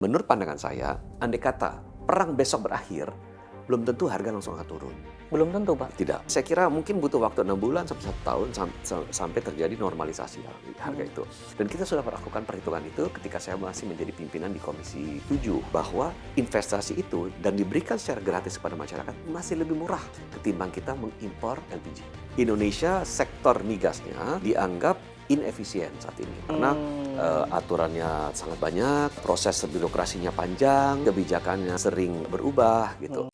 Menurut pandangan saya, andai kata perang besok berakhir, belum tentu harga langsung akan turun. Belum tentu, Pak. Tidak. Saya kira mungkin butuh waktu 6 bulan sampai 1 tahun sampai terjadi normalisasi harga itu. Dan kita sudah melakukan perhitungan itu ketika saya masih menjadi pimpinan di Komisi 7 bahwa investasi itu dan diberikan secara gratis kepada masyarakat masih lebih murah ketimbang kita mengimpor LPG. Indonesia sektor migasnya dianggap inefisien saat ini karena aturannya sangat banyak, proses birokrasinya panjang, kebijakannya sering berubah gitu.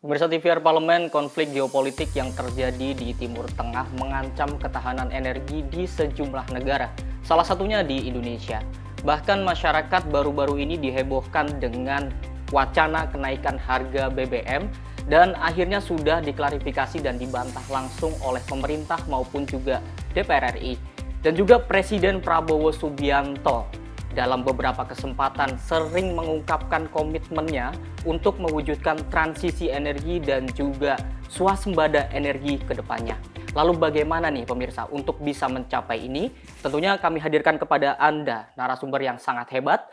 Pemirsa TVR Parlemen, konflik geopolitik yang terjadi di Timur Tengah mengancam ketahanan energi di sejumlah negara, salah satunya di Indonesia. Bahkan masyarakat baru-baru ini dihebohkan dengan wacana kenaikan harga BBM dan akhirnya sudah diklarifikasi dan dibantah langsung oleh pemerintah maupun juga DPR RI. Dan juga Presiden Prabowo Subianto dalam beberapa kesempatan sering mengungkapkan komitmennya untuk mewujudkan transisi energi dan juga swasembada energi ke depannya. Lalu bagaimana nih pemirsa untuk bisa mencapai ini? Tentunya kami hadirkan kepada Anda narasumber yang sangat hebat,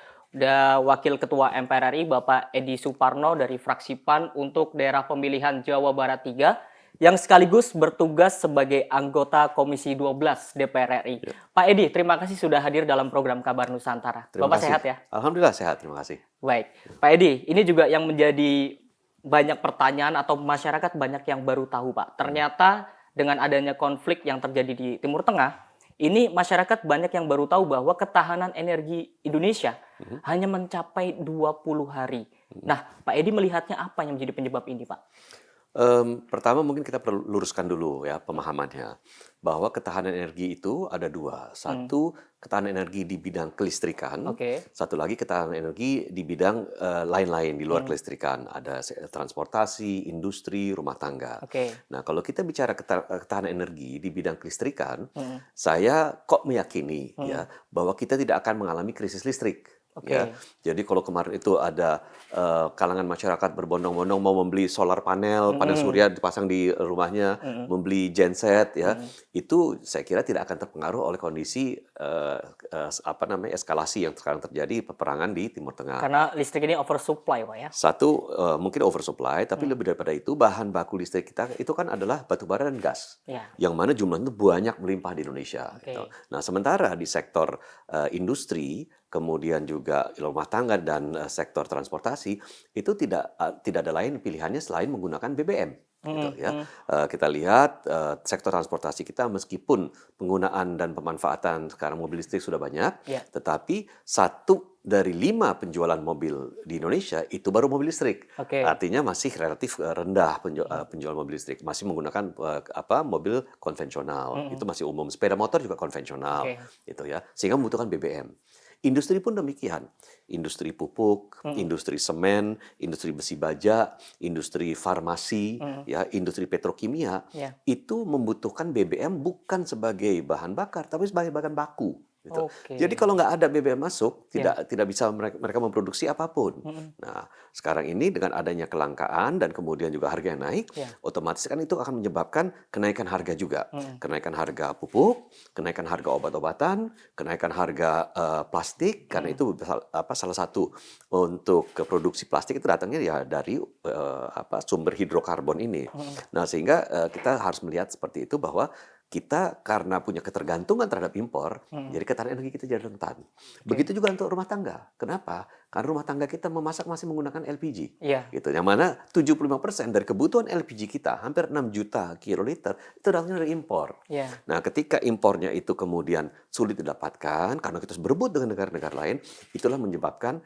Wakil Ketua MPR RI Bapak Edi Suparno dari fraksi PAN untuk daerah pemilihan Jawa Barat 3, yang sekaligus bertugas sebagai anggota Komisi 12 DPR RI. Ya. Pak Edi, terima kasih sudah hadir dalam program Kabar Nusantara. Terima Bapak kasih. sehat ya? Alhamdulillah sehat, terima kasih. Baik. Pak Edi, ini juga yang menjadi banyak pertanyaan atau masyarakat banyak yang baru tahu, Pak. Ternyata dengan adanya konflik yang terjadi di Timur Tengah, ini masyarakat banyak yang baru tahu bahwa ketahanan energi Indonesia hanya mencapai 20 hari. Nah, Pak Edi melihatnya apa yang menjadi penyebab ini, Pak? Pertama mungkin kita perlu luruskan dulu ya pemahamannya bahwa ketahanan energi itu ada dua. Satu, ketahanan energi di bidang kelistrikan. Oke. Satu lagi ketahanan energi di bidang lain-lain di luar kelistrikan. Ada transportasi, industri, rumah tangga. Oke. Nah, kalau kita bicara ketahanan energi di bidang kelistrikan, saya kok meyakini ya bahwa kita tidak akan mengalami krisis listrik. Oke. Ya, jadi kalau kemarin itu ada kalangan masyarakat berbondong-bondong mau membeli solar panel surya dipasang di rumahnya, membeli genset ya, itu saya kira tidak akan terpengaruh oleh kondisi eskalasi yang sekarang terjadi peperangan di Timur Tengah. Karena listrik ini oversupply, Pak ya? Satu, mungkin oversupply, tapi lebih daripada itu bahan baku listrik kita itu kan adalah batu bara dan gas, Ya. yang mana jumlahnya itu banyak melimpah di Indonesia. Oke. Gitu. Nah, sementara di sektor industri, kemudian juga rumah tangga dan sektor transportasi itu tidak ada lain pilihannya selain menggunakan BBM. Gitu, ya. Kita lihat sektor transportasi kita meskipun penggunaan dan pemanfaatan sekarang mobil listrik sudah banyak, tetapi 1 dari 5 penjualan mobil di Indonesia itu baru mobil listrik. Oke. Artinya masih relatif rendah penjualan mobil listrik, masih menggunakan mobil konvensional. Itu masih umum. Sepeda motor juga konvensional, gitu ya. Sehingga membutuhkan BBM. Industri pun demikian. Industri pupuk, industri semen, industri besi baja, industri farmasi, ya, industri petrokimia, itu membutuhkan BBM bukan sebagai bahan bakar, tapi sebagai bahan baku. Gitu. Oke. Jadi kalau nggak ada BBM masuk, tidak bisa mereka memproduksi apapun. Nah, sekarang ini dengan adanya kelangkaan dan kemudian juga harga yang naik, otomatis kan itu akan menyebabkan kenaikan harga juga. Kenaikan harga pupuk, kenaikan harga obat-obatan, kenaikan harga plastik, karena itu salah satu untuk produksi plastik itu datangnya ya dari sumber hidrokarbon ini. Nah, sehingga kita harus melihat seperti itu bahwa kita karena punya ketergantungan terhadap impor, jadi ketahanan energi kita jadi rentan. Begitu juga untuk rumah tangga. Kenapa? Karena rumah tangga kita memasak masih menggunakan LPG. Gitu. Yang mana 75% dari kebutuhan LPG kita, hampir 6 juta kiloliter, itu datangnya dari impor. Nah, ketika impornya itu kemudian sulit didapatkan, karena kita harus berebut dengan negara-negara lain, itulah menyebabkan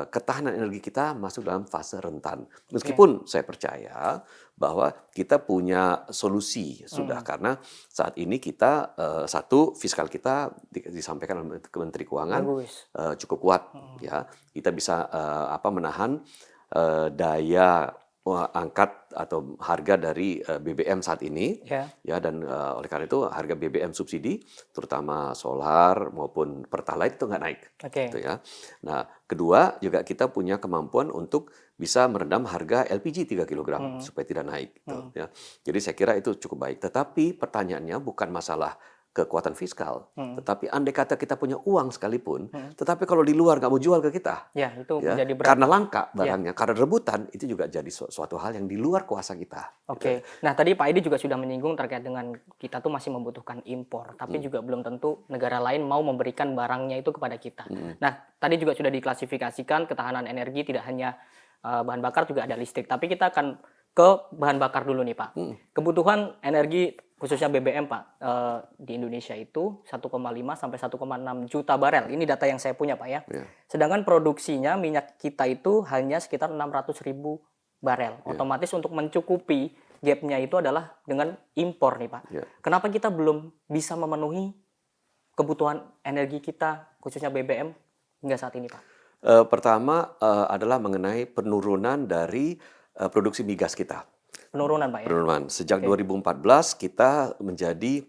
ketahanan energi kita masuk dalam fase rentan. Meskipun saya percaya bahwa kita punya solusi sudah, karena saat ini kita satu, fiskal kita disampaikan oleh Menteri Keuangan cukup kuat, ya. Kita bisa menahan daya angkat atau harga dari BBM saat ini, Ya. ya, dan oleh karena itu harga BBM subsidi, terutama solar maupun pertalite itu nggak naik, Oke. gitu ya. Nah, kedua juga kita punya kemampuan untuk bisa meredam harga LPG 3 kilogram supaya tidak naik, gitu ya. Jadi saya kira itu cukup baik. Tetapi pertanyaannya bukan masalah kekuatan fiskal, tetapi andai kata kita punya uang sekalipun, tetapi kalau di luar nggak mau jual ke kita, Ya, itu ya, menjadi berat. karena langka Ya. barangnya, karena rebutan, itu juga jadi suatu hal yang di luar kuasa kita. Oke. Nah, tadi Pak Edi juga sudah menyinggung terkait dengan kita tuh masih membutuhkan impor, tapi juga belum tentu negara lain mau memberikan barangnya itu kepada kita. Nah, tadi juga sudah diklasifikasikan ketahanan energi tidak hanya bahan bakar, juga ada listrik. Tapi kita akan ke bahan bakar dulu nih, Pak. Kebutuhan energi khususnya BBM, Pak, di Indonesia itu 1,5 sampai 1,6 juta barel. Ini data yang saya punya, Pak, ya. Ya. Sedangkan produksinya minyak kita itu hanya sekitar 600.000 barel. Otomatis untuk mencukupi gap-nya itu adalah dengan impor nih, Pak. Ya. Kenapa kita belum bisa memenuhi kebutuhan energi kita khususnya BBM hingga saat ini, Pak? Pertama adalah mengenai penurunan dari produksi migas kita. Penurunan, Pak, ya? Penurunan. Sejak 2014 kita menjadi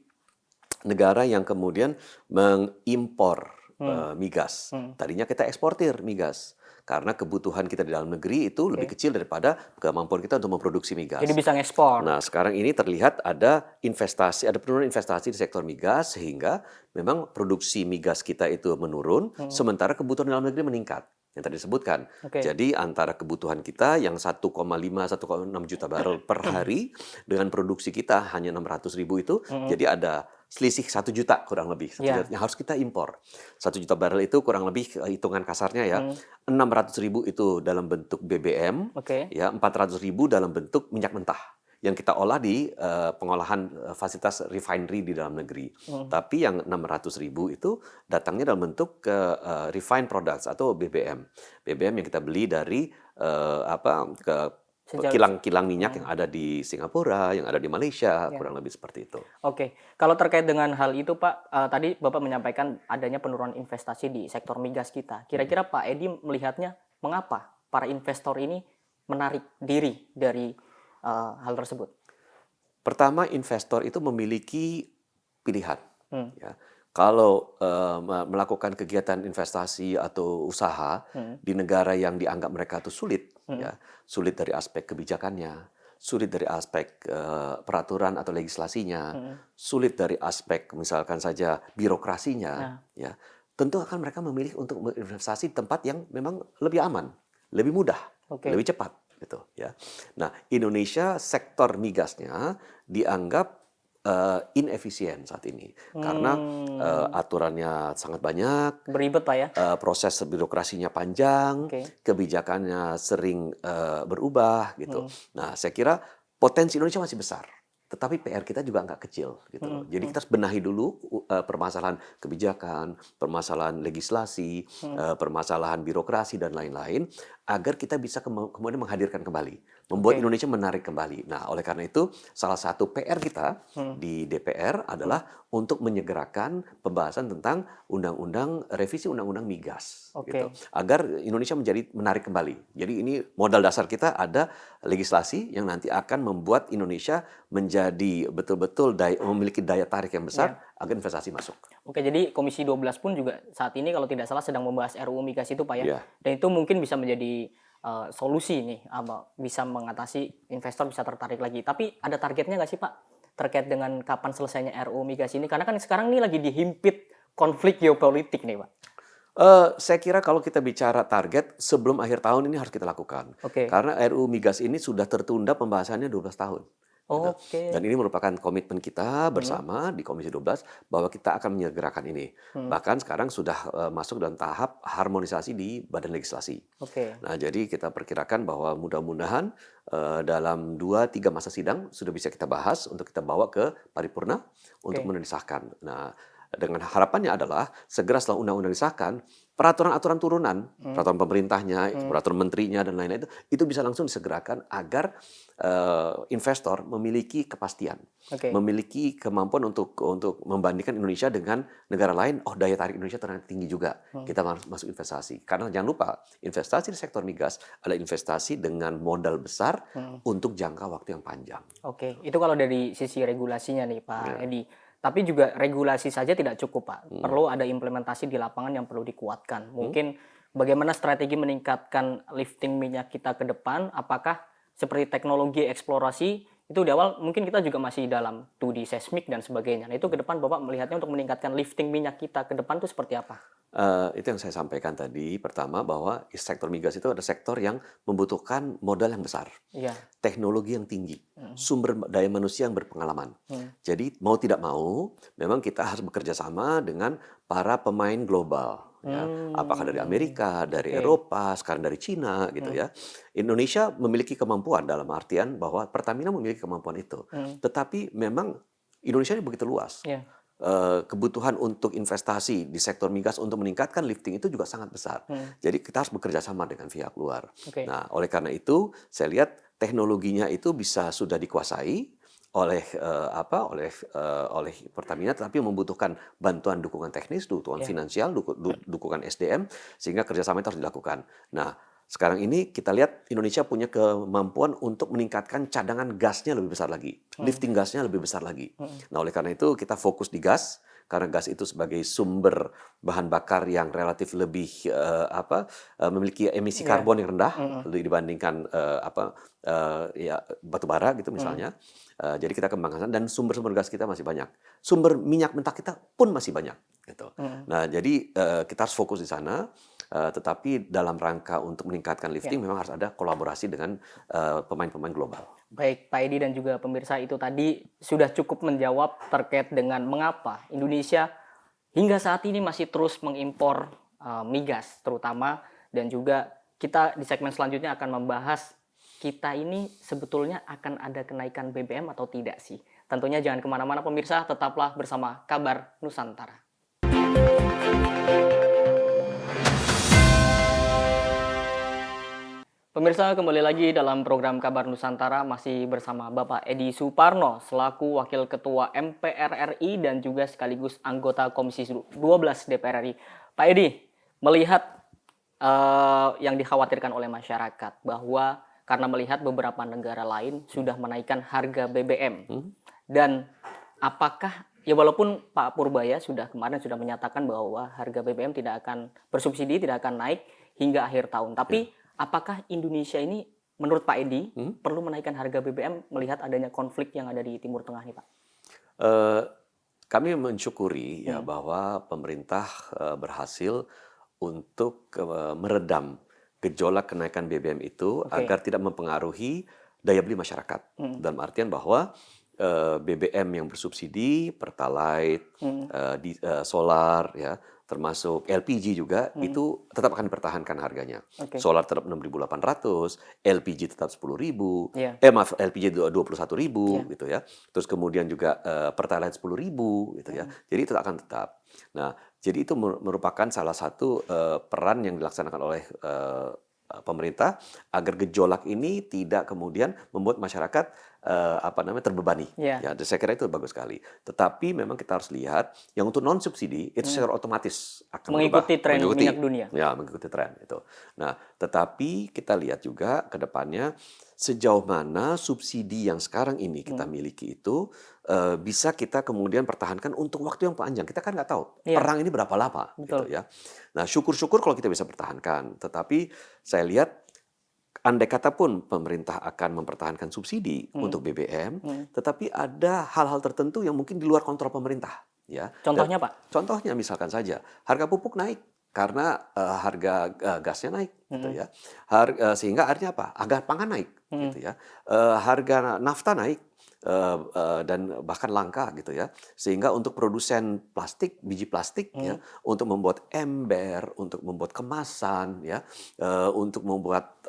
negara yang kemudian mengimpor migas. Tadinya kita eksportir migas. Karena kebutuhan kita di dalam negeri itu lebih kecil daripada kemampuan kita untuk memproduksi migas. Jadi bisa ngekspor. Nah, sekarang ini terlihat ada penurunan investasi di sektor migas sehingga memang produksi migas kita itu menurun, sementara kebutuhan dalam negeri meningkat. Yang tadi disebutkan. Jadi antara kebutuhan kita yang 1,5 1,6 juta barel per hari dengan produksi kita hanya 600.000 itu, jadi ada selisih 1 juta kurang lebih yang harus kita impor. 1 juta barel itu kurang lebih hitungan kasarnya ya, 600.000 itu dalam bentuk BBM, ya 400.000 dalam bentuk minyak mentah yang kita olah di pengolahan fasilitas refinery di dalam negeri. Tapi yang 600.000 itu datangnya dalam bentuk refined products atau BBM. BBM yang kita beli dari kilang-kilang minyak yang ada di Singapura, yang ada di Malaysia, kurang lebih seperti itu. Oke, kalau terkait dengan hal itu, Pak, tadi Bapak menyampaikan adanya penurunan investasi di sektor migas kita. Kira-kira Pak Edi melihatnya mengapa para investor ini menarik diri dari hal tersebut? Pertama, investor itu memiliki pilihan. Ya. Kalau melakukan kegiatan investasi atau usaha di negara yang dianggap mereka itu sulit, ya, sulit dari aspek kebijakannya, sulit dari aspek peraturan atau legislasinya, sulit dari aspek misalkan saja birokrasinya, ya, tentu akan mereka memilih untuk berinvestasi di tempat yang memang lebih aman, lebih mudah, lebih cepat. Gitu, ya. Nah, Indonesia sektor migasnya dianggap inefisien saat ini karena aturannya sangat banyak, beribet, Pak, ya. Proses birokrasinya panjang, kebijakannya sering berubah gitu. Nah, saya kira potensi Indonesia masih besar. Tetapi PR kita juga nggak kecil gitu loh. Jadi kita harus benahi dulu permasalahan kebijakan, permasalahan legislasi, permasalahan birokrasi dan lain-lain agar kita bisa kemudian menghadirkan kembali, membuat Indonesia menarik kembali. Nah, oleh karena itu salah satu PR kita di DPR adalah untuk menyegerakan pembahasan tentang revisi undang-undang migas gitu. Agar Indonesia menjadi menarik kembali. Jadi ini modal dasar kita ada legislasi yang nanti akan membuat Indonesia menjadi betul-betul memiliki daya tarik yang besar agar investasi masuk. Oke, jadi Komisi 12 pun juga saat ini kalau tidak salah sedang membahas RUU migas itu, Pak, ya. Dan itu mungkin bisa menjadi solusi nih, bisa mengatasi investor bisa tertarik lagi. Tapi ada targetnya nggak sih, Pak, terkait dengan kapan selesainya RUU migas ini? Karena kan sekarang ini lagi dihimpit konflik geopolitik nih, Pak. Saya kira kalau kita bicara target sebelum akhir tahun ini harus kita lakukan. Karena RUU migas ini sudah tertunda pembahasannya 12 tahun. Dan ini merupakan komitmen kita bersama di Komisi 12 bahwa kita akan menyegerakan ini. Bahkan sekarang sudah masuk dalam tahap harmonisasi di Badan Legislasi. Nah, jadi kita perkirakan bahwa mudah-mudahan dalam 2-3 masa sidang sudah bisa kita bahas untuk kita bawa ke paripurna untuk disahkan. Nah, dengan harapannya adalah segera setelah undang-undang disahkan, peraturan-aturan turunan, peraturan pemerintahnya, peraturan menterinya dan lain-lain itu bisa langsung disegerakan agar investor memiliki kepastian, Oke. memiliki kemampuan untuk membandingkan Indonesia dengan negara lain. Oh, daya tarik Indonesia ternyata tinggi juga. Kita masuk investasi. Karena jangan lupa, investasi di sektor migas adalah investasi dengan modal besar untuk jangka waktu yang panjang. Oke, itu kalau dari sisi regulasinya nih Pak Ya. Edi. Tapi juga regulasi saja tidak cukup Pak. Perlu ada implementasi di lapangan yang perlu dikuatkan. Mungkin bagaimana strategi meningkatkan lifting minyak kita ke depan? Apakah seperti teknologi eksplorasi itu di awal mungkin kita juga masih dalam 2D seismik dan sebagainya. Nah, itu ke depan Bapak melihatnya untuk meningkatkan lifting minyak kita ke depan itu seperti apa? Itu yang saya sampaikan tadi. Pertama, bahwa sektor migas itu ada sektor yang membutuhkan modal yang besar, Iya. teknologi yang tinggi, sumber daya manusia yang berpengalaman. Jadi mau tidak mau, memang kita harus bekerja sama dengan para pemain global. Ya, apakah dari Amerika, dari Eropa, sekarang dari Cina, gitu ya. Indonesia memiliki kemampuan dalam artian bahwa Pertamina memiliki kemampuan itu. Tetapi memang Indonesia ini begitu luas. Iya. Kebutuhan untuk investasi di sektor migas untuk meningkatkan lifting itu juga sangat besar. Jadi kita harus bekerja sama dengan pihak luar. Oke. Nah, oleh karena itu saya lihat teknologinya itu bisa sudah dikuasai oleh oleh Pertamina, tetapi membutuhkan bantuan dukungan teknis, dukungan finansial, dukungan SDM, sehingga kerjasama itu harus dilakukan. Nah, sekarang ini kita lihat Indonesia punya kemampuan untuk meningkatkan cadangan gasnya lebih besar lagi, lifting gasnya lebih besar lagi. Nah, oleh karena itu kita fokus di gas, karena gas itu sebagai sumber bahan bakar yang relatif lebih memiliki emisi karbon yang rendah dibandingkan batu bara gitu misalnya. Jadi kita kembangkan dan sumber-sumber gas kita masih banyak, sumber minyak mentah kita pun masih banyak. Gitu. Nah, jadi kita harus fokus di sana. Tetapi dalam rangka untuk meningkatkan lifting memang harus ada kolaborasi dengan pemain-pemain global. Baik, Pak Edi dan juga pemirsa, itu tadi sudah cukup menjawab terkait dengan mengapa Indonesia hingga saat ini masih terus mengimpor migas terutama, dan juga kita di segmen selanjutnya akan membahas kita ini sebetulnya akan ada kenaikan BBM atau tidak sih. Tentunya jangan kemana-mana pemirsa, tetaplah bersama Kabar Nusantara. Pemirsa, kembali lagi dalam program Kabar Nusantara, masih bersama Bapak Edi Suparno selaku Wakil Ketua MPR RI dan juga sekaligus anggota Komisi 12 DPR RI. Pak Edi, melihat yang dikhawatirkan oleh masyarakat bahwa karena melihat beberapa negara lain sudah menaikkan harga BBM, dan apakah walaupun Pak Purbaya kemarin sudah menyatakan bahwa harga BBM tidak akan bersubsidi, tidak akan naik hingga akhir tahun, tapi apakah Indonesia ini menurut Pak Edi perlu menaikkan harga BBM melihat adanya konflik yang ada di Timur Tengah nih Pak? Kami mensyukuri bahwa pemerintah berhasil untuk meredam gejolak kenaikan BBM itu agar tidak mempengaruhi daya beli masyarakat. Dalam artian bahwa BBM yang bersubsidi, Pertalite, solar, ya, termasuk LPG juga itu tetap akan dipertahankan harganya. Solar tetap 6.800, LPG tetap 10.000, LPG 21.000 gitu ya. Terus kemudian juga Pertalite 10.000 gitu ya. Jadi itu akan tetap. Nah, jadi itu merupakan salah satu peran yang dilaksanakan oleh pemerintah agar gejolak ini tidak kemudian membuat masyarakat terbebani. Ya, saya kira itu bagus sekali. Tetapi memang kita harus lihat yang untuk non subsidi itu secara otomatis akan mengikuti tren minyak dunia. Ya, mengikuti tren itu. Nah, tetapi kita lihat juga ke depannya sejauh mana subsidi yang sekarang ini kita miliki itu bisa kita kemudian pertahankan untuk waktu yang panjang. Kita kan nggak tahu perang ini berapa lama. Gitu ya. Nah, syukur-syukur kalau kita bisa pertahankan. Tetapi saya lihat andai kata pun pemerintah akan mempertahankan subsidi untuk BBM, tetapi ada hal-hal tertentu yang mungkin di luar kontrol pemerintah. Ya. Contohnya Pak? Contohnya misalkan saja harga pupuk naik karena harga gasnya naik, gitu ya. Sehingga artinya apa? Harga pangan naik, gitu ya. Harga nafta naik. Dan bahkan langka gitu ya, sehingga untuk produsen plastik, biji plastik ya, untuk membuat ember, untuk membuat kemasan ya, untuk membuat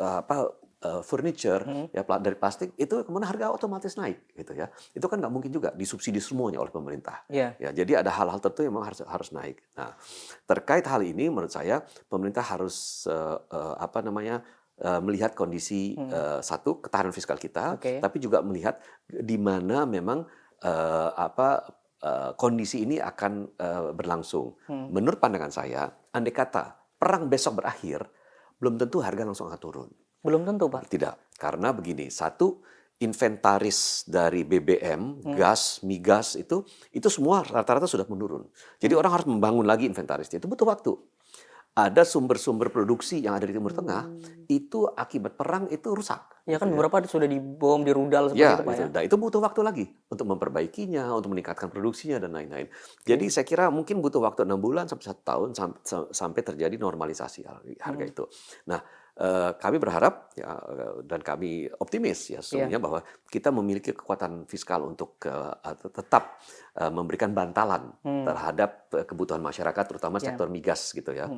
furniture ya dari plastik itu kemudian harga otomatis naik gitu ya. Itu kan nggak mungkin juga disubsidi semuanya oleh pemerintah. Yeah. Ya, jadi ada hal-hal tertentu yang memang harus naik. Nah, terkait hal ini menurut saya pemerintah harus melihat kondisi satu ketahanan fiskal kita, tapi juga melihat di mana memang kondisi ini akan berlangsung. Menurut pandangan saya, andai kata perang besok berakhir, belum tentu harga langsung akan turun. Belum tentu, Pak. Tidak, karena begini, satu inventaris dari BBM, gas, migas itu semua rata-rata sudah menurun. Jadi orang harus membangun lagi inventarisnya. Itu butuh waktu. Ada sumber-sumber produksi yang ada di Timur Tengah itu akibat perang itu rusak. Ya kan beberapa sudah dibom, dirudal seperti itu, Pak. Nah, itu butuh waktu lagi untuk memperbaikinya, untuk meningkatkan produksinya dan lain-lain. Jadi saya kira mungkin butuh waktu 6 bulan sampai 1 tahun sampai terjadi normalisasi harga itu. Nah, kami berharap ya, dan kami optimis ya sesungguhnya bahwa kita memiliki kekuatan fiskal untuk tetap memberikan bantalan terhadap kebutuhan masyarakat terutama sektor migas gitu ya.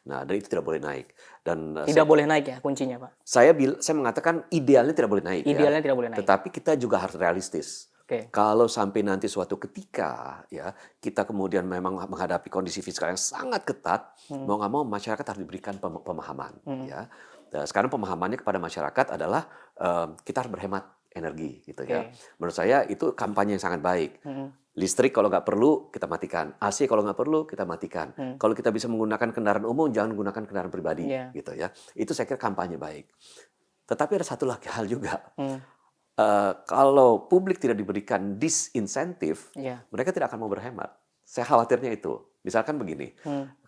Nah, dan itu tidak boleh naik. Dan tidak boleh naik ya kuncinya, Pak. Saya mengatakan idealnya tidak boleh naik. Idealnya tidak boleh naik. Tetapi kita juga harus realistis. Kalau sampai nanti suatu ketika ya kita kemudian memang menghadapi kondisi fiskal yang sangat ketat, mau nggak mau masyarakat harus diberikan pemahaman. Ya. Nah, sekarang pemahamannya kepada masyarakat adalah kita harus berhemat energi, gitu ya. Menurut saya itu kampanye yang sangat baik. Listrik kalau nggak perlu kita matikan, AC kalau nggak perlu kita matikan. Kalau kita bisa menggunakan kendaraan umum jangan gunakan kendaraan pribadi, gitu ya. Itu saya kira kampanye baik. Tetapi ada satu lagi hal juga. Kalau publik tidak diberikan disinsentif, mereka tidak akan mau berhemat. Saya khawatirnya itu. Misalkan begini,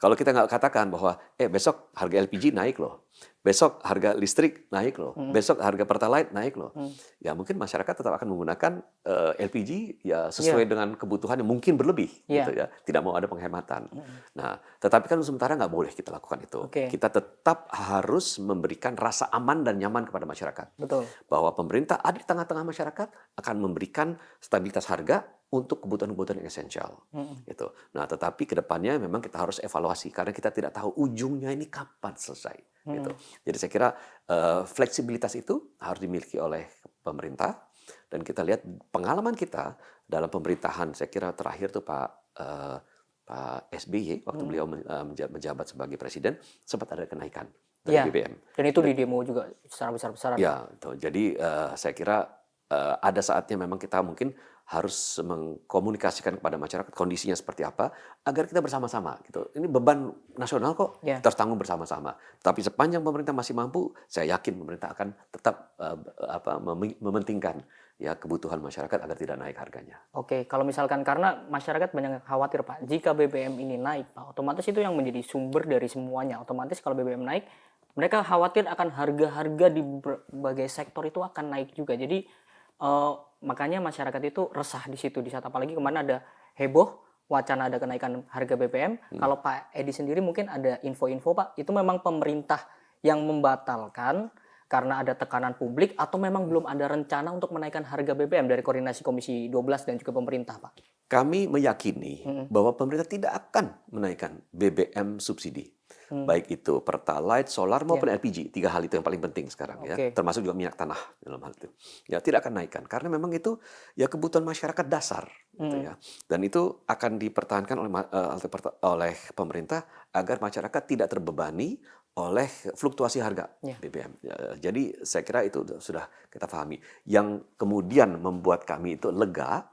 kalau kita nggak katakan bahwa besok harga LPG naik loh, besok harga listrik naik loh, besok harga Pertalite naik loh, ya mungkin masyarakat tetap akan menggunakan LPG ya sesuai dengan kebutuhan yang mungkin berlebih, gitu ya, tidak mau ada penghematan. Nah, tetapi kan sementara nggak boleh kita lakukan itu. Kita tetap harus memberikan rasa aman dan nyaman kepada masyarakat. Betul. Bahwa pemerintah ada di tengah-tengah masyarakat akan memberikan stabilitas harga untuk kebutuhan-kebutuhan yang esensial. Gitu. Nah, tetapi ke depannya memang kita harus evaluasi karena kita tidak tahu ujungnya ini kapan selesai. Gitu. Jadi saya kira fleksibilitas itu harus dimiliki oleh pemerintah dan kita lihat pengalaman kita dalam pemerintahan saya kira terakhir tuh Pak SBY waktu beliau menjabat sebagai presiden sempat ada kenaikan dari BBM. Dan itu di demo juga secara besar-besaran. Ya, itu. Jadi saya kira ada saatnya memang kita mungkin harus mengkomunikasikan kepada masyarakat kondisinya seperti apa agar kita bersama-sama gitu. Ini beban nasional kok kita harus tanggung bersama-sama. Tapi sepanjang pemerintah masih mampu, saya yakin pemerintah akan tetap mementingkan ya kebutuhan masyarakat agar tidak naik harganya. Oke, kalau misalkan karena masyarakat banyak khawatir Pak, jika BBM ini naik Pak, otomatis itu yang menjadi sumber dari semuanya. Otomatis kalau BBM naik, mereka khawatir akan harga-harga di berbagai sektor itu akan naik juga. Jadi makanya masyarakat itu resah di situ, di saat apalagi kemarin ada heboh wacana ada kenaikan harga BBM. Kalau Pak Edi sendiri mungkin ada info-info Pak, itu memang pemerintah yang membatalkan karena ada tekanan publik atau memang belum ada rencana untuk menaikkan harga BBM dari koordinasi Komisi 12 dan juga pemerintah Pak? Kami meyakini bahwa pemerintah tidak akan menaikkan BBM subsidi. Baik itu Pertalite, solar maupun LPG. 3 hal itu yang paling penting sekarang ya. Termasuk juga minyak tanah dalam hal itu. Ya tidak akan naikkan karena memang itu ya kebutuhan masyarakat dasar gitu ya. Dan itu akan dipertahankan oleh pemerintah agar masyarakat tidak terbebani oleh fluktuasi harga BBM. Jadi saya kira itu sudah kita pahami. Yang kemudian membuat kami itu lega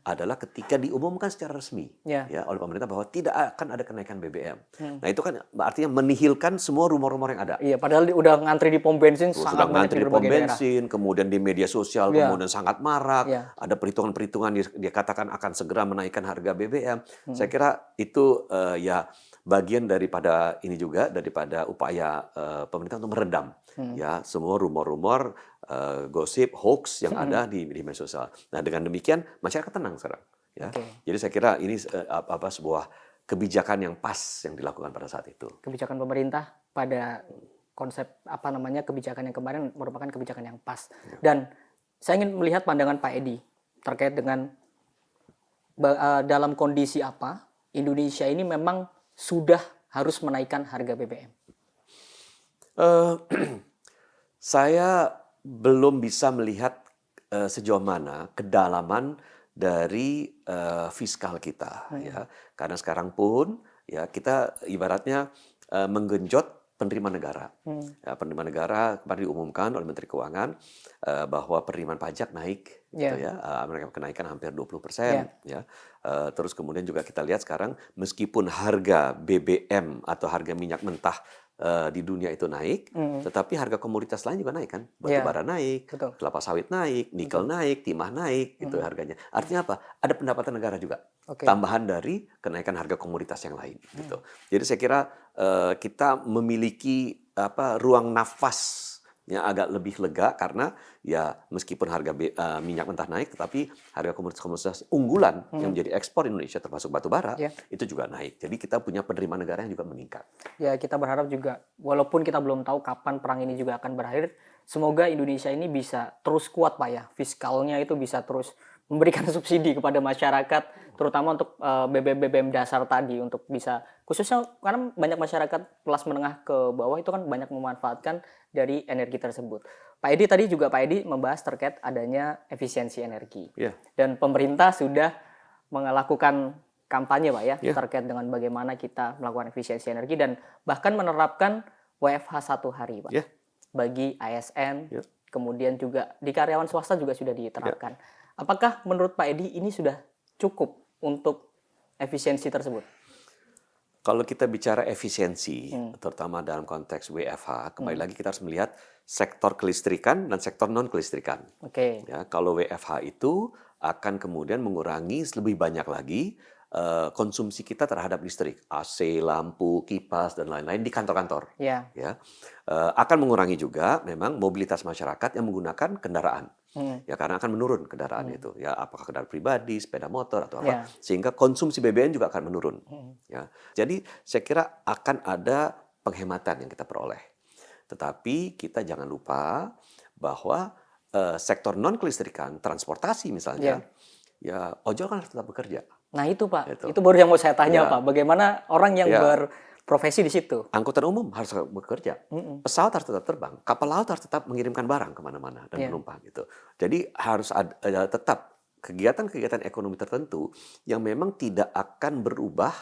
adalah ketika diumumkan secara resmi ya oleh pemerintah bahwa tidak akan ada kenaikan BBM. Nah itu kan artinya menihilkan semua rumor-rumor yang ada. Iya, padahal udah ngantri di pom bensin sangat banyak di berbagai daerah. Kemudian di media sosial kemudian sangat marak. Ada perhitungan-perhitungan dia katakan akan segera menaikkan harga BBM. Saya kira itu ya bagian daripada ini juga daripada upaya pemerintah untuk meredam ya semua rumor-rumor, gosip, hoax yang ada di media sosial. Nah dengan demikian masyarakat tenang sekarang. Ya. Jadi saya kira ini sebuah kebijakan yang pas yang dilakukan pada saat itu. Kebijakan pemerintah pada konsep kebijakan yang kemarin merupakan kebijakan yang pas. Dan saya ingin melihat pandangan Pak Edi terkait dengan dalam kondisi apa Indonesia ini memang sudah harus menaikkan harga BBM. Saya belum bisa melihat sejauh mana kedalaman dari fiskal kita, ya. Karena sekarang pun ya kita ibaratnya menggenjot penerimaan negara. Ya, penerimaan negara kemarin diumumkan oleh Menteri Keuangan bahwa penerimaan pajak naik, gitu ya. Mereka kenaikan hampir 20%, ya. Terus kemudian juga kita lihat sekarang meskipun harga BBM atau harga minyak mentah di dunia itu naik, tetapi harga komoditas lain juga naik kan, batu bara naik, betul. kelapa sawit naik, nikel naik, timah naik, itu harganya. Artinya apa? Ada pendapatan negara juga, tambahan dari kenaikan harga komoditas yang lain, gitu. Jadi saya kira kita memiliki ruang nafas yang agak lebih lega karena ya meskipun harga minyak mentah naik, tetapi harga komoditas-komoditas unggulan yang menjadi ekspor Indonesia termasuk batu bara itu juga naik. Jadi kita punya penerimaan negara yang juga meningkat. Ya, kita berharap juga walaupun kita belum tahu kapan perang ini juga akan berakhir, semoga Indonesia ini bisa terus kuat Pak ya. Fiskalnya itu bisa terus memberikan subsidi kepada masyarakat, terutama untuk BBM dasar tadi, untuk bisa khususnya karena banyak masyarakat kelas menengah ke bawah itu kan banyak memanfaatkan dari energi tersebut. Pak Edi tadi juga Pak Edi membahas terkait adanya efisiensi energi. Dan pemerintah sudah melakukan kampanye Pak ya, terkait dengan bagaimana kita melakukan efisiensi energi dan bahkan menerapkan WFH 1 hari Pak. Bagi ASN, kemudian juga di karyawan swasta juga sudah diterapkan. Apakah menurut Pak Edi ini sudah cukup untuk efisiensi tersebut? Kalau kita bicara efisiensi, terutama dalam konteks WFH, kembali lagi kita harus melihat sektor kelistrikan dan sektor non-kelistrikan. Ya, kalau WFH itu akan kemudian mengurangi lebih banyak lagi konsumsi kita terhadap listrik, AC, lampu, kipas, dan lain-lain di kantor-kantor. Ya, akan mengurangi juga memang mobilitas masyarakat yang menggunakan kendaraan. Ya, karena akan menurun kendaraan itu. Ya, apakah kendaraan pribadi, sepeda motor atau apa, sehingga konsumsi BBM juga akan menurun. Ya, jadi saya kira akan ada penghematan yang kita peroleh. Tetapi kita jangan lupa bahwa sektor non kelistrikan, transportasi misalnya, ya ojol kan harus tetap bekerja. Nah itu Pak, itu baru yang mau saya tanya Pak, bagaimana orang yang berprofesi di situ? Angkutan umum harus bekerja, pesawat harus tetap terbang, kapal laut harus tetap mengirimkan barang kemana-mana dan penumpang gitu. Jadi harus ada tetap kegiatan-kegiatan ekonomi tertentu yang memang tidak akan berubah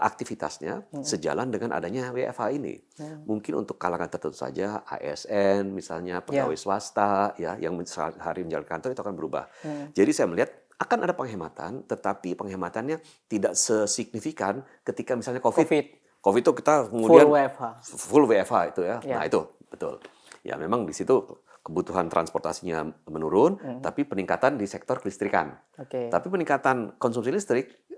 aktivitasnya sejalan dengan adanya WFH ini. Mungkin untuk kalangan tertentu saja, ASN misalnya, pegawai swasta ya yang sehari menjalankan kantor itu akan berubah. Jadi saya melihat akan ada penghematan, tetapi penghematannya tidak sesignifikan ketika misalnya COVID itu kita kemudian full WFH itu ya. Nah itu betul. Ya memang di situ kebutuhan transportasinya menurun, tapi peningkatan di sektor kelistrikan. Tapi peningkatan konsumsi listrik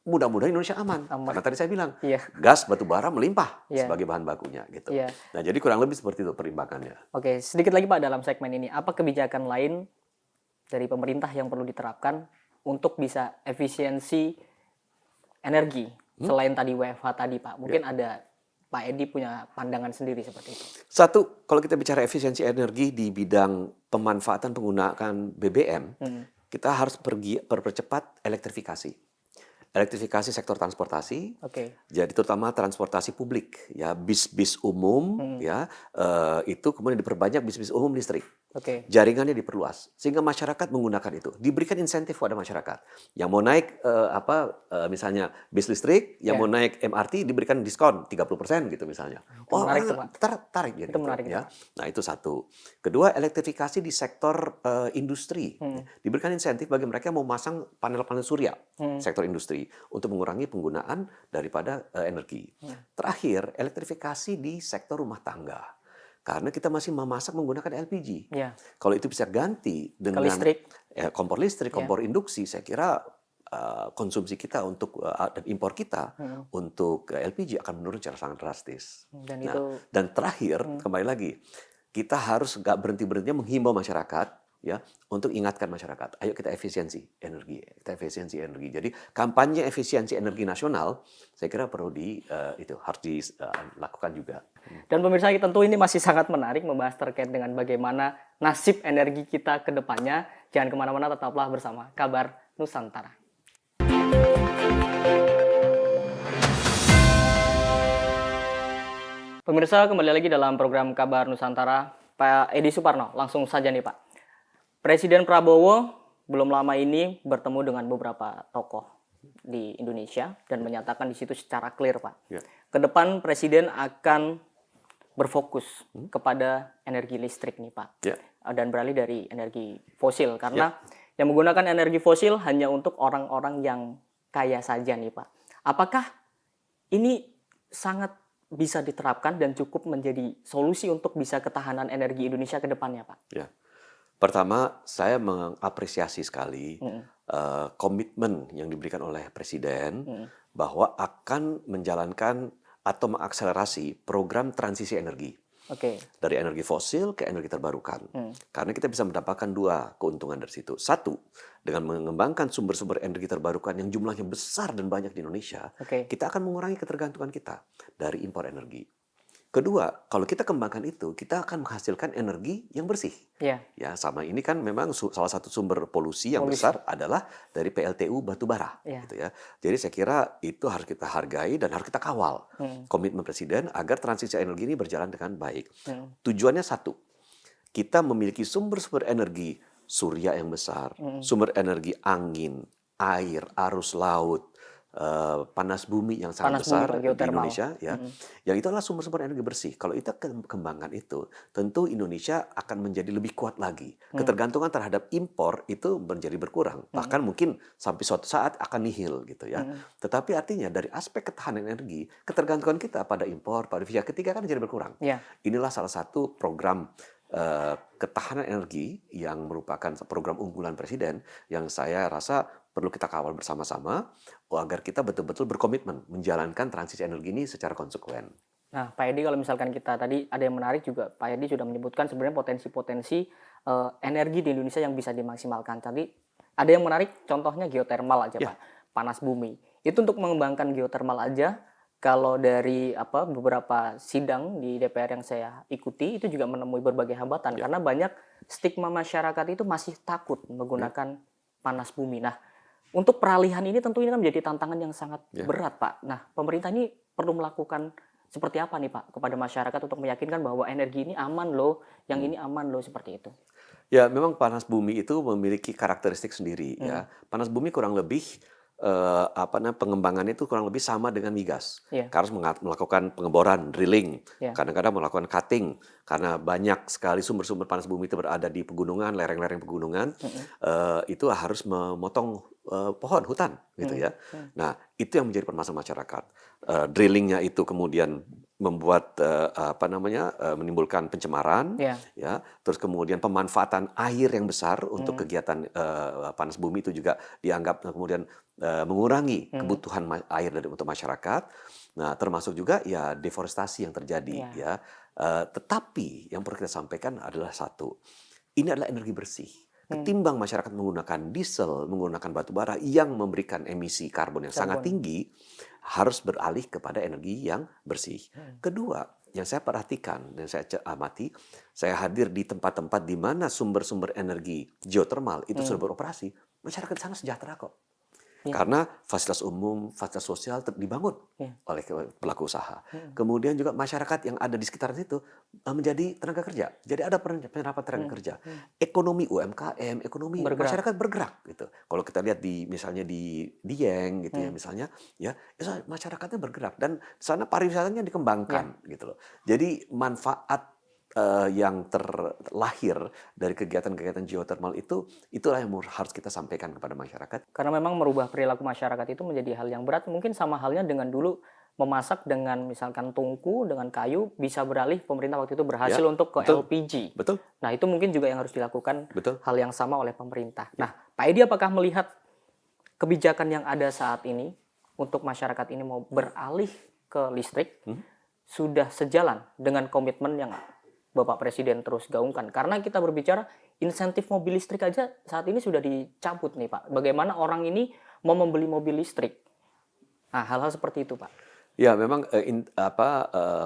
mudah-mudahan Indonesia aman. Karena tadi saya bilang gas batu bara melimpah sebagai bahan bakunya gitu. Nah jadi kurang lebih seperti itu perimbangannya. Oke, sedikit lagi Pak dalam segmen ini, apa kebijakan lain dari pemerintah yang perlu diterapkan untuk bisa efisiensi energi selain tadi WFH tadi Pak? Mungkin ada Pak Edi punya pandangan sendiri seperti itu. Satu, kalau kita bicara efisiensi energi di bidang pemanfaatan penggunaan BBM, kita harus percepat elektrifikasi. Elektrifikasi sektor transportasi, jadi terutama transportasi publik, ya bis-bis umum, ya itu kemudian diperbanyak bis-bis umum listrik. Jaringannya diperluas sehingga masyarakat menggunakan itu, diberikan insentif pada masyarakat yang mau naik misalnya bis listrik, yang mau naik MRT diberikan diskon 30% gitu misalnya. Menarik, tertarik jadi gitu, ya. Nah itu satu. Kedua, elektrifikasi di sektor industri, diberikan insentif bagi mereka yang mau masang panel-panel surya, sektor industri, untuk mengurangi penggunaan daripada energi. Terakhir, elektrifikasi di sektor rumah tangga. Karena kita masih memasak menggunakan LPG. Kalau itu bisa ganti dengan kompor listrik, kompor induksi, saya kira konsumsi kita untuk dan impor kita untuk LPG akan menurun secara sangat drastis. Dan terakhir, kembali lagi, kita harus nggak berhenti-berhentinya menghimbau masyarakat ya untuk ingatkan masyarakat, ayo kita efisiensi energi, Jadi kampanye efisiensi energi nasional, saya kira perlu harus dilakukan juga. Dan pemirsa, tentu ini masih sangat menarik membahas terkait dengan bagaimana nasib energi kita ke depannya. Jangan kemana-mana, tetaplah bersama Kabar Nusantara. Pemirsa, kembali lagi dalam program Kabar Nusantara. Pak Edi Suparno, langsung saja nih Pak. Presiden Prabowo belum lama ini bertemu dengan beberapa tokoh di Indonesia dan menyatakan di situ secara clear Pak. Ya. Ke depan Presiden akan berfokus kepada energi listrik nih Pak. Ya. Dan beralih dari energi fosil karena yang menggunakan energi fosil hanya untuk orang-orang yang kaya saja nih Pak. Apakah ini sangat bisa diterapkan dan cukup menjadi solusi untuk bisa ketahanan energi Indonesia ke depannya Pak? Ya. Pertama, saya mengapresiasi sekali komitmen yang diberikan oleh Presiden bahwa akan menjalankan atau mengakselerasi program transisi energi. Dari energi fosil ke energi terbarukan. Karena kita bisa mendapatkan dua keuntungan dari situ. Satu, dengan mengembangkan sumber-sumber energi terbarukan yang jumlahnya besar dan banyak di Indonesia, kita akan mengurangi ketergantungan kita dari impor energi. Kedua, kalau kita kembangkan itu, kita akan menghasilkan energi yang bersih. Ya, sama ini kan memang salah satu sumber polusi yang besar adalah dari PLTU batubara. Gitu ya. Jadi saya kira itu harus kita hargai dan harus kita kawal komitmen Presiden agar transisi energi ini berjalan dengan baik. Tujuannya satu, kita memiliki sumber-sumber energi surya yang besar, sumber energi angin, air, arus laut, panas bumi yang sangat besar di Indonesia, ya, yang itu adalah sumber-sumber energi bersih. Kalau kita kembangkan itu, tentu Indonesia akan menjadi lebih kuat lagi. Ketergantungan terhadap impor itu menjadi berkurang, bahkan mungkin sampai suatu saat akan nihil, gitu ya. Tetapi artinya dari aspek ketahanan energi, ketergantungan kita pada impor, pada pihak ketiga kan jadi berkurang. Inilah salah satu program ketahanan energi yang merupakan program unggulan Presiden yang saya rasa perlu kita kawal bersama-sama agar kita betul-betul berkomitmen menjalankan transisi energi ini secara konsekuen. Nah, Pak Edi, kalau misalkan kita tadi ada yang menarik juga, Pak Edi sudah menyebutkan sebenarnya potensi-potensi energi di Indonesia yang bisa dimaksimalkan. Tadi ada yang menarik, contohnya geotermal aja, Pak, panas bumi. Itu untuk mengembangkan geotermal aja. Kalau dari beberapa sidang di DPR yang saya ikuti itu juga menemui berbagai hambatan karena banyak stigma masyarakat itu masih takut menggunakan panas bumi. Nah, untuk peralihan ini tentu ini kan menjadi tantangan yang sangat berat, Pak. Nah, pemerintah ini perlu melakukan seperti apa nih, Pak, kepada masyarakat untuk meyakinkan bahwa energi ini aman loh, yang ini aman loh, seperti itu. Ya, memang panas bumi itu memiliki karakteristik sendiri ya. Panas bumi kurang lebih pengembangannya itu kurang lebih sama dengan migas. Harus melakukan pengeboran, drilling, kadang-kadang melakukan cutting karena banyak sekali sumber-sumber panas bumi itu berada di pegunungan, lereng-lereng pegunungan. Itu harus memotong pohon, hutan, gitu ya. Nah, itu yang menjadi permasalahan masyarakat. Drillingnya itu kemudian membuat menimbulkan pencemaran, ya. Terus kemudian pemanfaatan air yang besar untuk kegiatan panas bumi itu juga dianggap kemudian mengurangi kebutuhan air untuk masyarakat. Nah, termasuk juga ya deforestasi yang terjadi, ya. Tetapi yang perlu kita sampaikan adalah satu, ini adalah energi bersih. Ketimbang masyarakat menggunakan diesel, menggunakan batu bara yang memberikan emisi karbon yang sangat tinggi, harus beralih kepada energi yang bersih. Kedua, yang saya perhatikan dan saya amati, saya hadir di tempat-tempat di mana sumber-sumber energi geotermal itu sudah beroperasi, masyarakat sana sejahtera kok. Karena fasilitas umum, fasilitas sosial dibangun oleh pelaku usaha. Kemudian juga masyarakat yang ada di sekitar situ menjadi tenaga kerja. Jadi ada penyerapan tenaga kerja. Ekonomi UMKM, ekonomi masyarakat bergerak gitu. Kalau kita lihat misalnya di Dieng gitu ya misalnya, ya masyarakatnya bergerak dan sana pariwisatanya dikembangkan gitu loh. Jadi manfaat yang terlahir dari kegiatan-kegiatan geotermal itulah yang harus kita sampaikan kepada masyarakat. Karena memang merubah perilaku masyarakat itu menjadi hal yang berat. Mungkin sama halnya dengan dulu memasak dengan misalkan tungku, dengan kayu, bisa beralih pemerintah waktu itu berhasil untuk ke LPG. Betul. Nah, itu mungkin juga yang harus dilakukan hal yang sama oleh pemerintah. Nah, Pak Edi apakah melihat kebijakan yang ada saat ini untuk masyarakat ini mau beralih ke listrik sudah sejalan dengan komitmen yang Bapak Presiden terus gaungkan? Karena kita berbicara insentif mobil listrik aja saat ini sudah dicabut nih Pak. Bagaimana orang ini mau membeli mobil listrik? Nah, hal-hal seperti itu Pak. Ya, memang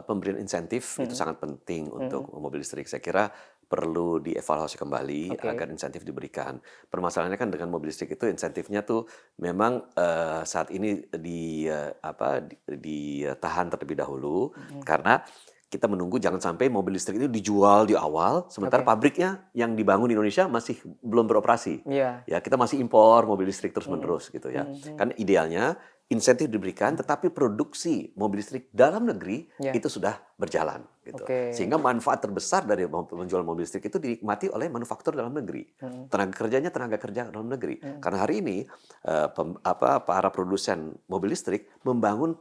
pemberian insentif itu sangat penting untuk mobil listrik. Saya kira perlu dievaluasi kembali agar insentif diberikan. Permasalahannya kan dengan mobil listrik itu insentifnya tuh memang saat ini ditahan terlebih dahulu karena kita menunggu jangan sampai mobil listrik itu dijual di awal, sementara pabriknya yang dibangun di Indonesia masih belum beroperasi. Iya. Ya, kita masih impor mobil listrik terus-menerus gitu ya. Kan idealnya insentif diberikan, tetapi produksi mobil listrik dalam negeri itu sudah berjalan gitu. Sehingga manfaat terbesar dari menjual mobil listrik itu dinikmati oleh manufaktur dalam negeri. Tenaga kerjanya tenaga kerja dalam negeri. Karena hari ini para produsen mobil listrik membangun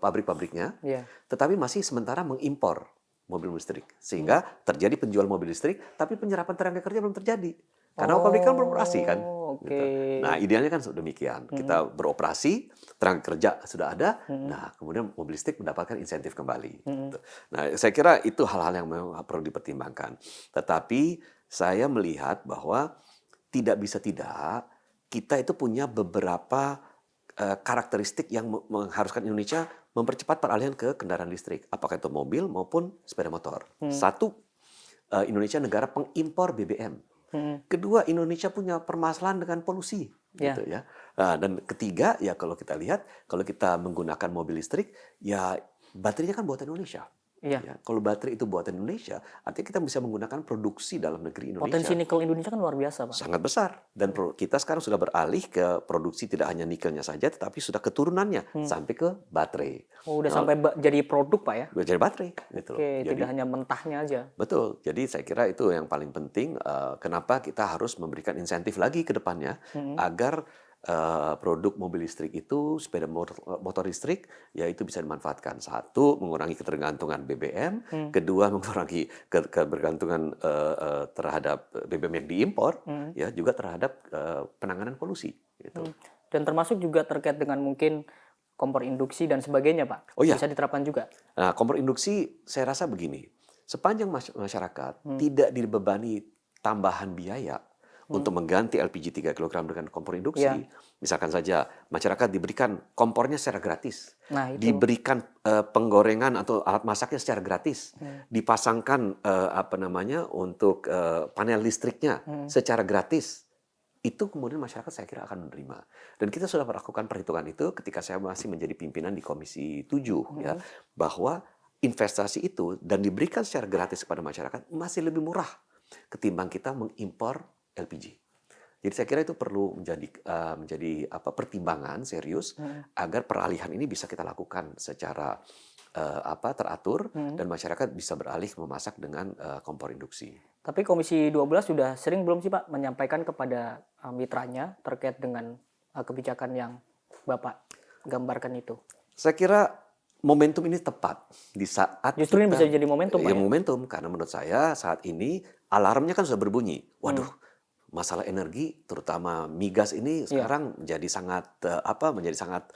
pabrik-pabriknya, tetapi masih sementara mengimpor mobil listrik. Sehingga terjadi penjual mobil listrik, tapi penyerapan tenaga kerja belum terjadi. Karena pabrik kan beroperasi kan. Gitu. Nah, idealnya kan demikian. Kita beroperasi, tenaga kerja sudah ada, nah kemudian mobil listrik mendapatkan insentif kembali. Gitu. Nah, saya kira itu hal-hal yang memang perlu dipertimbangkan. Tetapi saya melihat bahwa tidak bisa tidak, kita itu punya beberapa karakteristik yang mengharuskan Indonesia mempercepat peralihan ke kendaraan listrik. Apakah itu mobil maupun sepeda motor. Satu, Indonesia negara pengimpor BBM. Kedua, Indonesia punya permasalahan dengan polusi, gitu ya. Dan ketiga, ya kalau kita lihat, kalau kita menggunakan mobil listrik, ya baterainya kan buatan Indonesia. Ya, kalau baterai itu buatan Indonesia, artinya kita bisa menggunakan produksi dalam negeri Indonesia. Potensi nikel Indonesia kan luar biasa, Pak. Sangat besar. Dan kita sekarang sudah beralih ke produksi tidak hanya nikelnya saja, tetapi sudah keturunannya sampai ke baterai. Oh, udah sampai jadi produk, Pak ya? Udah jadi baterai. Gitu. Oke, jadi, tidak hanya mentahnya aja. Betul. Jadi saya kira itu yang paling penting. Kenapa kita harus memberikan insentif lagi ke depannya agar produk mobil listrik itu, sepeda motor listrik, ya itu bisa dimanfaatkan. Satu, mengurangi ketergantungan BBM. Kedua, mengurangi kebergantungan terhadap BBM yang diimpor, ya juga terhadap penanganan polusi. Gitu. Dan termasuk juga terkait dengan mungkin kompor induksi dan sebagainya, Pak. Oh, iya. Bisa diterapkan juga. Nah, kompor induksi saya rasa begini. Sepanjang masyarakat tidak dibebani tambahan biaya untuk mengganti LPG 3 kg dengan kompor induksi, misalkan saja masyarakat diberikan kompornya secara gratis, diberikan penggorengan atau alat masaknya secara gratis, dipasangkan untuk panel listriknya secara gratis, itu kemudian masyarakat saya kira akan menerima. Dan kita sudah melakukan perhitungan itu ketika saya masih menjadi pimpinan di Komisi 7, ya, bahwa investasi itu dan diberikan secara gratis kepada masyarakat masih lebih murah ketimbang kita mengimpor LPG. Jadi saya kira itu perlu menjadi pertimbangan serius agar peralihan ini bisa kita lakukan secara teratur dan masyarakat bisa beralih memasak dengan kompor induksi. Tapi Komisi 12 sudah sering belum sih Pak menyampaikan kepada mitranya terkait dengan kebijakan yang Bapak gambarkan itu? Saya kira momentum ini tepat di saat justru ini bisa jadi momentum, Pak. Ya, momentum karena menurut saya saat ini alarmnya kan sudah berbunyi. Waduh. Masalah energi, terutama migas ini sekarang menjadi sangat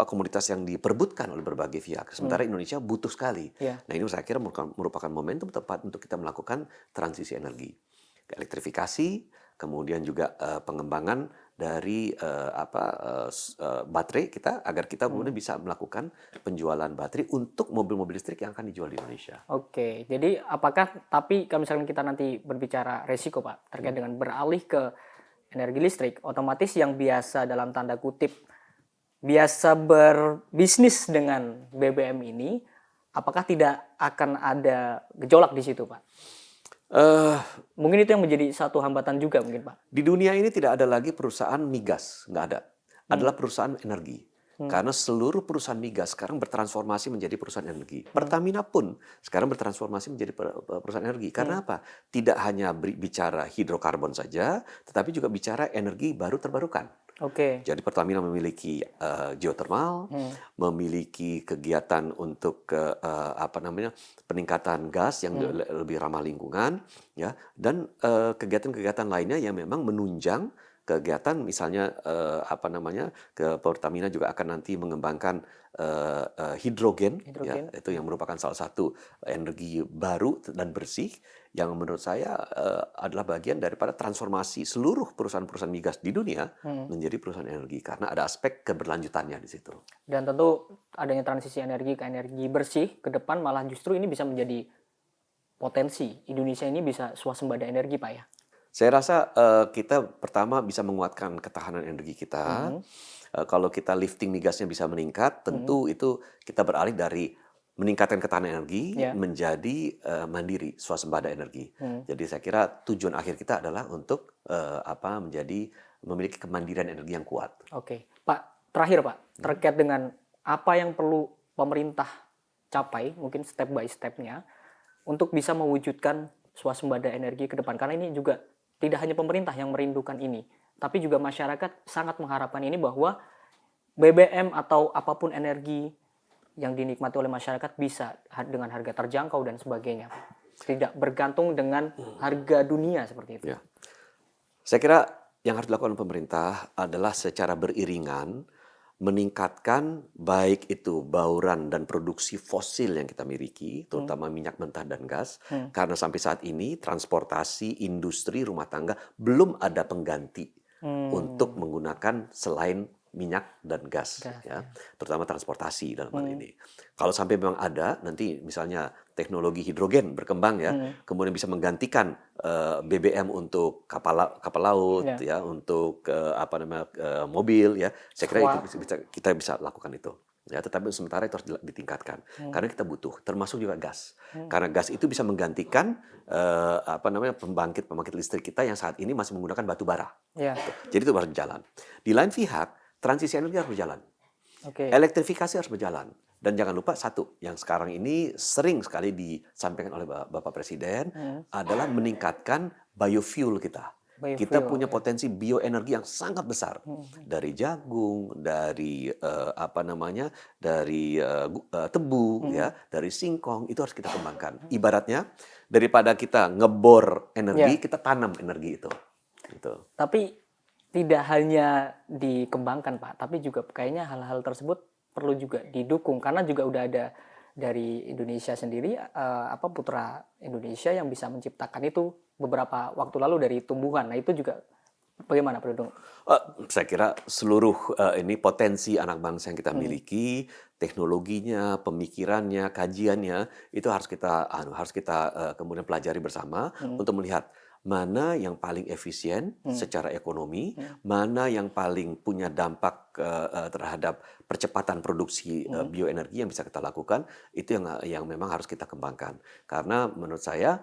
komoditas yang diperebutkan oleh berbagai pihak. Sementara Indonesia butuh sekali. Nah, ini saya kira merupakan momentum tepat untuk kita melakukan transisi energi, elektrifikasi, kemudian juga pengembangan dari baterai kita agar kita kemudian bisa melakukan penjualan baterai untuk mobil-mobil listrik yang akan dijual di Indonesia. Oke, jadi tapi kalau misalnya kita nanti berbicara resiko Pak terkait dengan beralih ke energi listrik, otomatis yang biasa dalam tanda kutip biasa berbisnis dengan BBM ini, apakah tidak akan ada gejolak di situ Pak? Mungkin itu yang menjadi satu hambatan juga mungkin Pak. Di dunia ini tidak ada lagi perusahaan migas, nggak ada. Adalah perusahaan energi. Karena seluruh perusahaan migas sekarang bertransformasi menjadi perusahaan energi. Pertamina pun sekarang bertransformasi menjadi perusahaan energi. Karena apa? Tidak hanya bicara hidrokarbon saja, tetapi juga bicara energi baru terbarukan. Jadi Pertamina memiliki geothermal, memiliki kegiatan untuk peningkatan gas yang lebih ramah lingkungan, ya, dan kegiatan-kegiatan lainnya yang memang menunjang kegiatan misalnya ke Pertamina juga akan nanti mengembangkan hidrogen. Ya, itu yang merupakan salah satu energi baru dan bersih yang menurut saya adalah bagian daripada transformasi seluruh perusahaan-perusahaan migas di dunia menjadi perusahaan energi karena ada aspek keberlanjutannya di situ. Dan tentu adanya transisi energi ke energi bersih ke depan malah justru ini bisa menjadi potensi Indonesia ini bisa swasembada energi Pak ya. Saya rasa kita pertama bisa menguatkan ketahanan energi kita. Kalau kita lifting migasnya bisa meningkat, tentu itu kita beralih dari meningkatkan ketahanan energi Ya. menjadi mandiri, swasembada energi. Jadi saya kira tujuan akhir kita adalah untuk memiliki kemandirian energi yang kuat. Oke, Pak, terakhir Pak, terkait dengan apa yang perlu pemerintah capai, mungkin step by step-nya, untuk bisa mewujudkan swasembada energi ke depan. Karena ini juga tidak hanya pemerintah yang merindukan ini, tapi juga masyarakat sangat mengharapkan ini bahwa BBM atau apapun energi yang dinikmati oleh masyarakat bisa dengan harga terjangkau dan sebagainya. Tidak bergantung dengan harga dunia seperti itu. Ya. Saya kira yang harus dilakukan oleh pemerintah adalah secara beriringan meningkatkan baik itu bauran dan produksi fosil yang kita miliki, terutama minyak mentah dan gas, karena sampai saat ini transportasi, industri, rumah tangga belum ada pengganti untuk menggunakan selain minyak dan gas, ya, terutama transportasi dalam hal ini. Kalau sampai memang ada, nanti misalnya teknologi hidrogen berkembang ya, kemudian bisa menggantikan BBM untuk kapal laut, ya, untuk mobil, ya. Saya kira itu kita bisa lakukan itu. Ya, tetapi sementara itu harus ditingkatkan karena kita butuh, termasuk juga gas, karena gas itu bisa menggantikan pembangkit listrik kita yang saat ini masih menggunakan batu bara. Ya. Jadi itu harus berjalan. Di lain pihak, transisi energi harus berjalan, elektrifikasi harus berjalan, dan jangan lupa satu yang sekarang ini sering sekali disampaikan oleh Bapak Presiden adalah meningkatkan biofuel kita. Kita punya potensi bioenergi yang sangat besar dari jagung, dari tebu, ya, dari singkong, itu harus kita kembangkan. Ibaratnya daripada kita ngebor energi, kita tanam energi itu. Gitu. Tapi tidak hanya dikembangkan Pak, tapi juga kayaknya hal-hal tersebut perlu juga didukung karena juga udah ada dari Indonesia sendiri putra Indonesia yang bisa menciptakan itu beberapa waktu lalu dari tumbuhan. Nah itu juga bagaimana Pak Dudung? Saya kira seluruh ini potensi anak bangsa yang kita miliki, teknologinya, pemikirannya, kajiannya itu harus kita kemudian pelajari bersama untuk melihat mana yang paling efisien secara ekonomi, mana yang paling punya dampak terhadap percepatan produksi bioenergi yang bisa kita lakukan, itu yang memang harus kita kembangkan. Karena menurut saya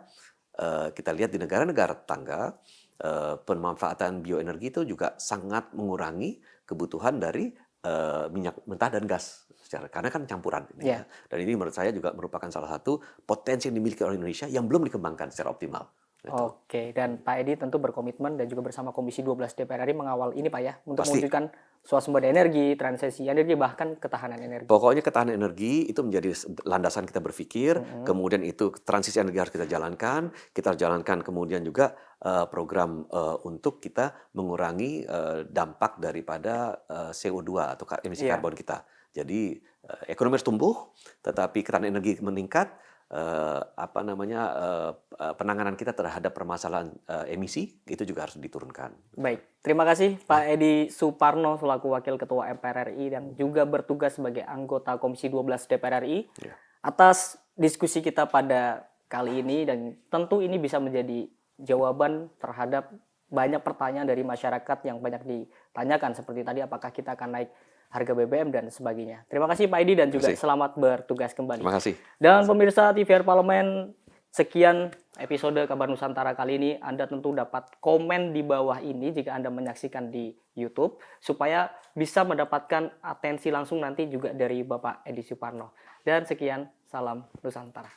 kita lihat di negara-negara tetangga, pemanfaatan bioenergi itu juga sangat mengurangi kebutuhan dari minyak mentah dan gas, karena kan campuran ini, ya. Dan ini menurut saya juga merupakan salah satu potensi yang dimiliki oleh Indonesia yang belum dikembangkan secara optimal. Oke, dan Pak Edi tentu berkomitmen dan juga bersama Komisi 12 DPR RI mengawal ini Pak ya, untuk Pasti. mewujudkan swasembada energi, transisi energi, bahkan ketahanan energi. Pokoknya ketahanan energi itu menjadi landasan kita berpikir, kemudian itu transisi energi harus kita jalankan kemudian juga program untuk kita mengurangi dampak daripada CO2 atau emisi karbon kita. Jadi ekonomi harus tumbuh, tetapi ketahanan energi meningkat. Penanganan kita terhadap permasalahan emisi itu juga harus diturunkan. Baik, terima kasih Pak Edi Suparno selaku Wakil Ketua MPR RI dan juga bertugas sebagai anggota Komisi 12 DPR RI atas diskusi kita pada kali ini, dan tentu ini bisa menjadi jawaban terhadap banyak pertanyaan dari masyarakat yang banyak ditanyakan seperti tadi apakah kita akan naik harga BBM dan sebagainya. Terima kasih Pak Edi dan juga selamat bertugas kembali. Terima kasih. Dan pemirsa TVR Parlemen, sekian episode Kabar Nusantara kali ini. Anda tentu dapat komen di bawah ini jika Anda menyaksikan di YouTube supaya bisa mendapatkan atensi langsung nanti juga dari Bapak Edi Suparno. Dan sekian, salam Nusantara.